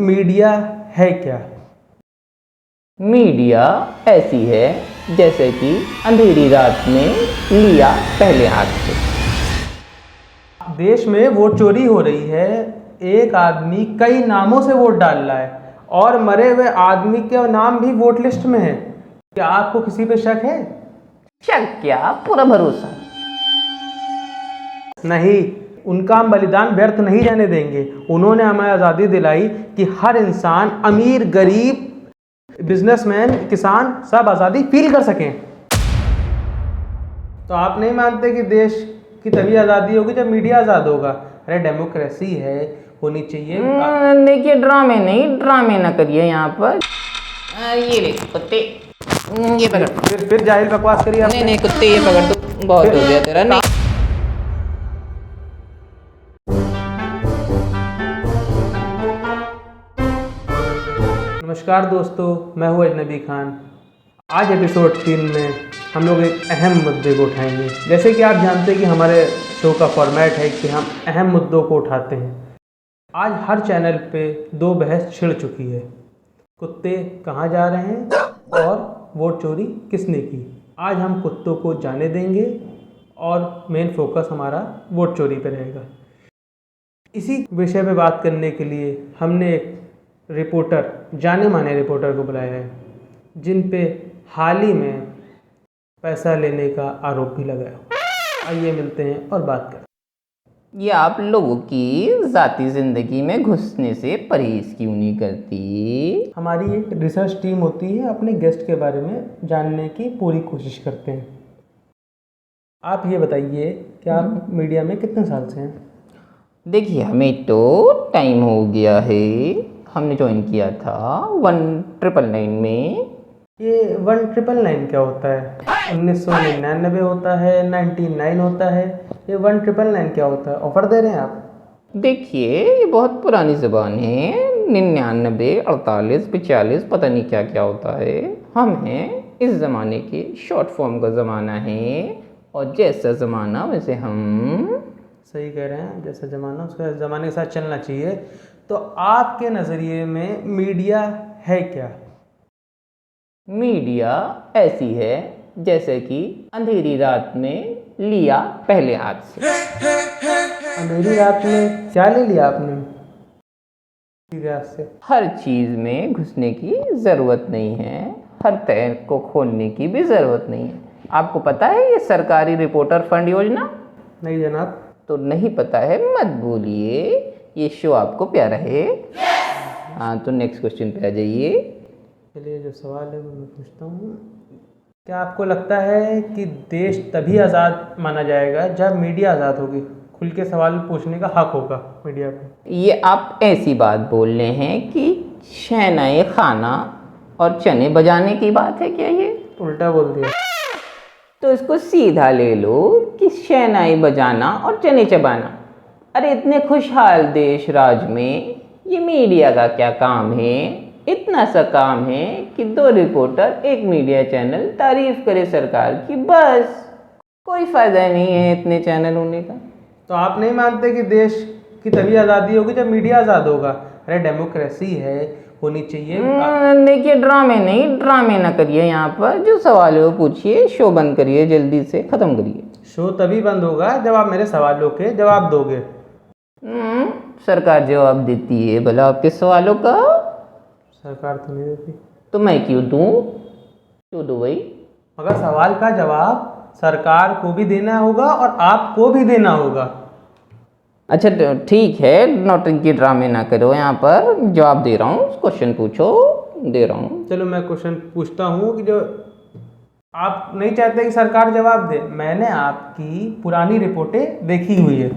Media है क्या? Media ऐसी है जैसे कि अंधेरी रात में लिया पहले हाथ से। देश में वोट चोरी हो रही है। एक आदमी कई नामों से वोट डाल रहा है और मरे हुए आदमी के नाम भी वोट लिस्ट में है। क्या आपको किसी पे शक है? शक क्या, पूरा भरोसा। नहीं, उनका हम बलिदान व्यर्थ नहीं जाने देंगे। उन्होंने हमें आज़ादी दिलाई कि हर इंसान, अमीर गरीब, बिजनेसमैन, किसान सब आज़ादी फील कर सकें। तो आप नहीं मानते कि देश की तभी आज़ादी होगी जब मीडिया आज़ाद होगा? अरे डेमोक्रेसी है, होनी चाहिए। देखिए, ड्रामे नहीं, ड्रामे ना करिए यहाँ पर। ये ले कुत्ते, ये पकड़। फिर जाहिल बकवास करिए। नहीं नहीं कुत्ते, ये पकड़, तो बहुत हो गया तेरा। नहीं, नमस्कार दोस्तों, मैं हूँ अजनबी खान। आज एपिसोड 3 में हम लोग एक अहम मुद्दे को उठाएंगे। जैसे कि आप जानते हैं कि हमारे शो का फॉर्मेट है कि हम अहम मुद्दों को उठाते हैं। आज हर चैनल पे दो बहस छिड़ चुकी है। कुत्ते कहाँ जा रहे हैं और वोट चोरी किसने की। आज हम कुत्तों को जाने देंगे और मेन फोकस हमारा वोट चोरी पे रहेगा। इसी विषय पे बात करने के लिए हमने एक रिपोर्टर, जाने माने रिपोर्टर को बुलाया है, जिन पे हाल ही में पैसा लेने का आरोप भी लगाया। आइए मिलते हैं और बात करें। ये आप लोगों की ज़ाती ज़िंदगी में घुसने से परहेज़ क्यों नहीं करती? हमारी एक रिसर्च टीम होती है, अपने गेस्ट के बारे में जानने की पूरी कोशिश करते हैं। आप ये बताइए कि आप मीडिया में कितने साल से हैं? देखिए, हमें तो टाइम हो गया है। हमने ज्वाइन किया था 1999 में। ये 1999 क्या होता है? 1999 होता है, 99 होता है, ये 1999 क्या होता है? ऑफर दे रहे हैं आप? देखिए, ये बहुत पुरानी ज़बान है। 99, 48, 45, पता नहीं क्या क्या होता है। हम हैं इस ज़माने के, शॉर्ट फॉर्म का ज़माना है, और जैसा ज़माना वैसे हम। सही कह रहे हैं, जैसा ज़माना उसका ज़माने के साथ चलना चाहिए। तो आपके नज़रिए में मीडिया है क्या? मीडिया ऐसी है जैसे कि अंधेरी रात में लिया पहले हाथ से। अंधेरी रात में क्या ले लिया आपने? अंधेरी रात से हर चीज़ में घुसने की ज़रूरत नहीं है, हर तह को खोलने की भी ज़रूरत नहीं है। आपको पता है ये सरकारी रिपोर्टर फंड योजना? नहीं जनाब। तो नहीं पता है मत बोलिए, ये शो आपको प्यारा है। हाँ, तो नेक्स्ट क्वेश्चन पे आ जाइए। चलिए, जो सवाल है वो मैं पूछता हूँ। क्या आपको लगता है कि देश तभी आज़ाद माना जाएगा जब मीडिया आज़ाद होगी? खुल के सवाल पूछने का हक होगा मीडिया को। ये आप ऐसी बात बोल रहे हैं कि शहनाई खाना और चने बजाने की बात है क्या? ये उल्टा बोल दिया। तो इसको सीधा ले लो कि शहनाई बजाना और चने चबाना। अरे इतने खुशहाल देश राज में ये मीडिया का क्या काम है? इतना सा काम है कि 2 रिपोर्टर, एक मीडिया चैनल तारीफ करे सरकार की, बस। कोई फ़ायदा नहीं है इतने चैनल होने का। तो आप नहीं मानते कि देश की तभी आज़ादी होगी जब मीडिया आज़ाद होगा? अरे डेमोक्रेसी है, होनी चाहिए। देखिए, ड्रामे नहीं, ड्रामे ना करिए यहाँ पर। जो सवाल है वो पूछिए, शो बंद करिए, जल्दी से ख़त्म करिए। शो तभी बंद होगा जब आप मेरे सवालों के जवाब दोगे। सरकार जवाब देती है भला आपके सवालों का? सरकार तो नहीं देती। तो मैं क्यों दूँ? क्यों दूँ भाई? मगर सवाल का जवाब सरकार को भी देना होगा और आपको भी देना होगा। अच्छा ठीक है, नौटंकी ड्रामे ना करो यहाँ पर। जवाब दे रहा हूँ, क्वेश्चन पूछो, दे रहा हूँ। चलो मैं क्वेश्चन पूछता हूँ कि जो आप नहीं चाहते कि सरकार जवाब दे। मैंने आपकी पुरानी रिपोर्टें देखी हुई है।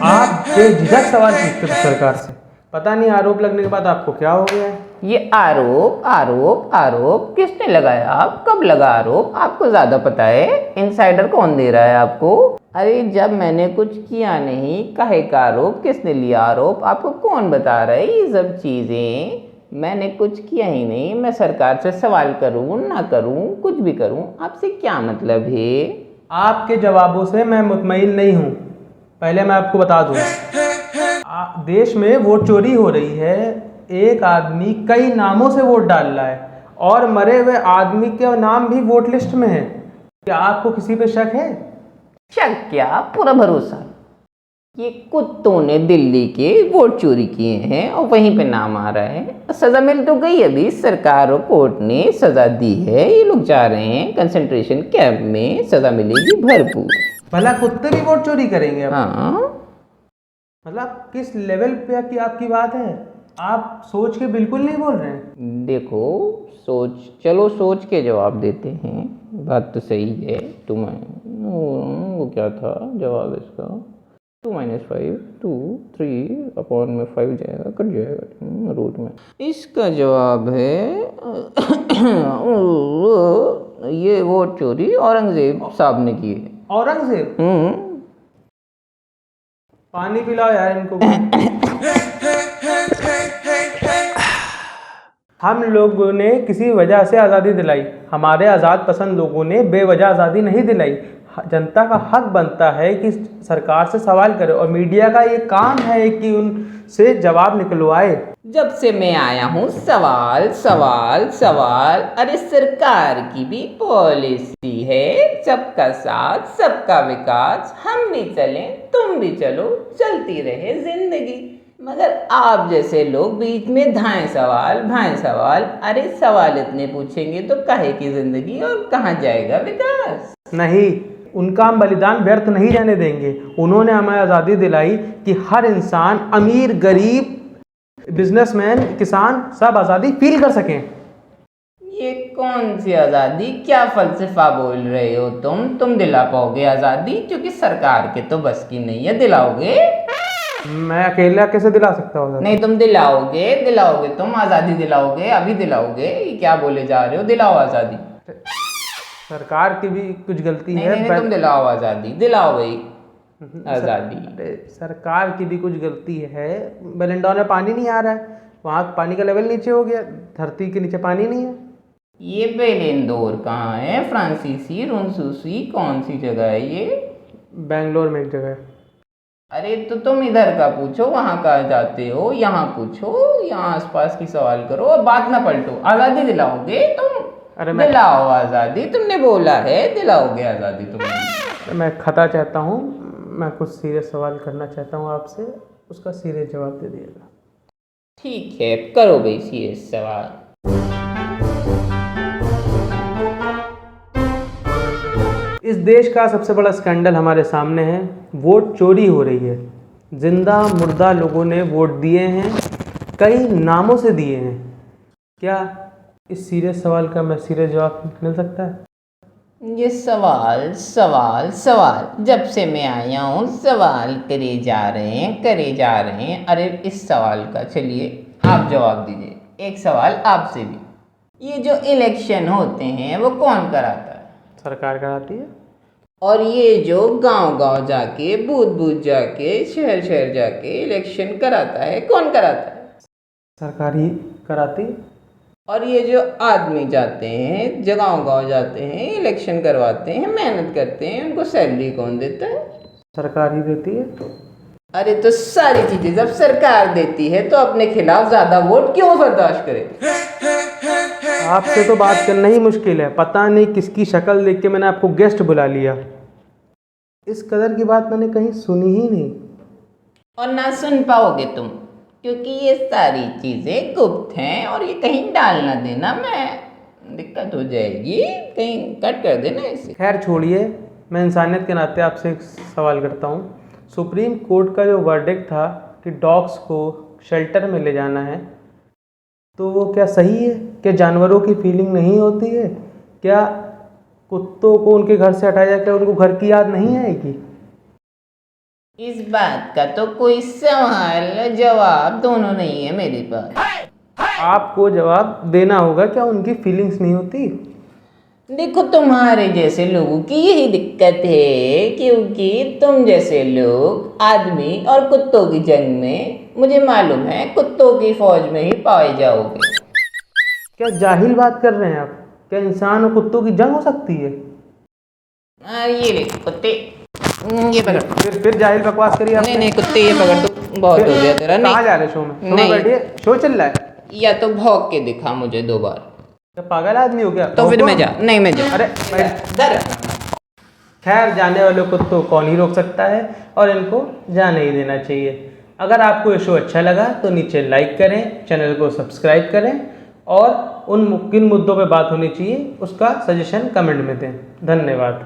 आप बेझिझक सवाल पूछते थे सरकार से। पता नहीं आरोप लगने के बाद आपको क्या हो गया है। ये आरोप आरोप आरोप किसने लगाया? आप कब लगा आरोप? आपको ज़्यादा पता है। इनसाइडर कौन दे रहा है आपको? अरे जब मैंने कुछ किया नहीं, काहे का आरोप? किसने लिया आरोप? आपको कौन बता रहा है ये सब चीज़ें? मैंने कुछ किया ही नहीं। मैं सरकार से सवाल करूँ ना करूँ, कुछ भी करूँ, आपसे क्या मतलब है? आपके जवाबों से मैं मुतमईन नहीं हूँ। पहले मैं आपको बता दूँ, देश में वोट चोरी हो रही है। एक आदमी कई नामों से वोट डाल रहा है और मरे हुए आदमी के नाम भी वोट लिस्ट में है। क्या आपको किसी पे शक है? शक क्या, पूरा भरोसा। ये कुत्तों ने दिल्ली के वोट चोरी किए हैं और वहीं पे नाम आ रहा है। सजा मिल तो गई, अभी सरकार और कोर्ट ने सजा दी है। ये लोग जा रहे हैं कंसंट्रेशन कैंप में, सजा मिलेगी भरपूर। भला कुत्ते भी वोट चोरी करेंगे अब? हाँ, मतलब किस लेवल पे की आपकी बात है? आप सोच के बिल्कुल नहीं बोल रहे हैं। देखो चलो सोच के जवाब देते हैं। बात तो सही है। वो क्या था जवाब इसका? 2 - 5 2 3 अपॉन में 5 जाएगा, कट जाएगा रूट में। इसका जवाब है ये वोट चोरी औरंगजेब साहब ने की है। औरंगजेब? पानी पिलाओ यार इनको। हम लोगों ने किसी वजह से आज़ादी दिलाई, हमारे आज़ाद पसंद लोगों ने बेवजह आज़ादी नहीं दिलाई। जनता का हक बनता है कि सरकार से सवाल करे और मीडिया का ये काम है कि उनसे जवाब निकलवाए। जब से मैं आया हूँ सवाल सवाल सवाल। अरे सरकार की भी पॉलिसी है सबका साथ सबका विकास। हम भी चलें तुम भी चलो, चलती रहे जिंदगी। मगर आप जैसे लोग बीच में धाएं सवाल भाएं सवाल। अरे सवाल इतने पूछेंगे तो काहे की जिंदगी और कहाँ जाएगा विकास? नहीं, उनका हम बलिदान व्यर्थ नहीं जाने देंगे। उन्होंने हमें आज़ादी दिलाई कि हर इंसान, अमीर गरीब, बिजनेसमैन, किसान सब आज़ादी फील कर सकें। ये कौन सी आज़ादी, क्या फलसफा बोल रहे हो तुम दिला पाओगे आज़ादी? क्योंकि सरकार के तो बस की नहीं है। दिलाओगे? मैं अकेला कैसे दिला सकता हूँ? नहीं, तुम दिलाओगे तुम आज़ादी दिलाओगे, अभी दिलाओगे। क्या बोले जा रहे हो? दिलाओ आज़ादी। सरकार की भी कुछ गलती है। नहीं, तुम दिलाओ आज़ादी, दिलाओ भाई आज़ादी। अरे सरकार की भी कुछ गलती है। बेलेंडौर में पानी नहीं आ रहा है, वहाँ पानी का लेवल नीचे हो गया, धरती के नीचे पानी नहीं है। ये बेलेंदौर कहाँ है? फ्रांसीसी रुनसूसी कौन सी जगह है ये? बेंगलोर में एक जगह है। अरे तो तुम इधर का पूछो, वहाँ कहाँ जाते हो? यहाँ पूछो, यहाँ आसपास की सवाल करो और बात ना पलटो। आज़ादी दिलाओगे तुम? अरे दिलाओ आज़ादी, तुमने बोला है दिलाओगे आज़ादी तुमने। मैं खता चाहता हूँ, मैं कुछ सीरियस सवाल करना चाहता हूँ आपसे, उसका सीरियस जवाब दे दिएगा। ठीक है, करो भाई सीरियस सवाल। इस देश का सबसे बड़ा स्कैंडल हमारे सामने है। वोट चोरी हो रही है। जिंदा मुर्दा लोगों ने वोट दिए हैं, कई नामों से दिए हैं। क्या इस सीरियस सवाल का मैं सीरियस जवाब मिल सकता है? ये सवाल सवाल सवाल, जब से मैं आया हूँ सवाल करे जा रहे हैं। अरे इस सवाल का चलिए आप जवाब दीजिए। एक सवाल आपसे भी, ये जो इलेक्शन होते हैं वो कौन कराता है? सरकार कराती है। और ये जो गांव-गांव जाके, बूथ-बूथ जाके, शहर-शहर जाके इलेक्शन कराता है, कौन कराता है? सरकार ही कराती है। और ये जो आदमी जाते हैं, जो गांव-गांव जाते हैं, इलेक्शन करवाते हैं, मेहनत करते हैं, उनको सैलरी कौन देता है? सरकार ही देती है। अरे तो सारी चीजें जब सरकार देती है तो अपने खिलाफ ज्यादा वोट क्यों बर्दाश्त करे? आपसे तो बात करना ही मुश्किल है। पता नहीं किसकी शक्ल देख के मैंने आपको गेस्ट बुला लिया। इस कदर की बात मैंने कहीं सुनी ही नहीं। और ना सुन पाओगे तुम, क्योंकि ये सारी चीजें गुप्त हैं और ये कहीं डाल ना देना, मैं दिक्कत हो जाएगी, कहीं कट कर देना इसे। खैर छोड़िए, मैं इंसानियत के नाते आपसे एक सवाल करता हूँ। सुप्रीम कोर्ट का जो वर्डिक्ट था कि डॉग्स को शेल्टर में ले जाना है, तो वो क्या सही है? क्या जानवरों की फीलिंग नहीं होती है? क्या कुत्तों को उनके घर से हटाया जाकर उनको घर की याद नहीं आएगी? इस बात का तो कोई सवाल जवाब दोनों नहीं है मेरे पास। आपको जवाब देना होगा। क्या उनकी फीलिंग्स नहीं होती? देखो तुम्हारे जैसे लोगों की यही दिक्कत है, क्योंकि तुम जैसे लोग आदमी और कुत्तों की जंग में, मुझे मालूम है, कुत्तों की फौज में ही पाए जाओगे। क्या जाहिल बात कर रहे हैं आप? क्या इंसान और कुत्तों की जंग हो सकती है? ये ले कुत्ते, ये पकड़। फिर जाहिल बकवास करिए आप। नहीं कुत्ते, ये पकड़ दो। बहुत हो गया तेरा। कहाँ नहीं जा रहे शो में? शो में नहीं। बैठिए, शो चल रहा है। या तो भौंक के दिखा मुझे 2 बार। क्या पागल आदमी हो क्या? तो फिर भौंको? मैं जा नहीं मैं जा। अरे दर खैर, जाने वालों को तो कौन ही रोक सकता है, और इनको जाने ही देना चाहिए। अगर आपको ये शो अच्छा लगा तो नीचे लाइक करें, चैनल को सब्सक्राइब करें, और उन किन मुद्दों पे बात होनी चाहिए उसका सजेशन कमेंट में दें। धन्यवाद।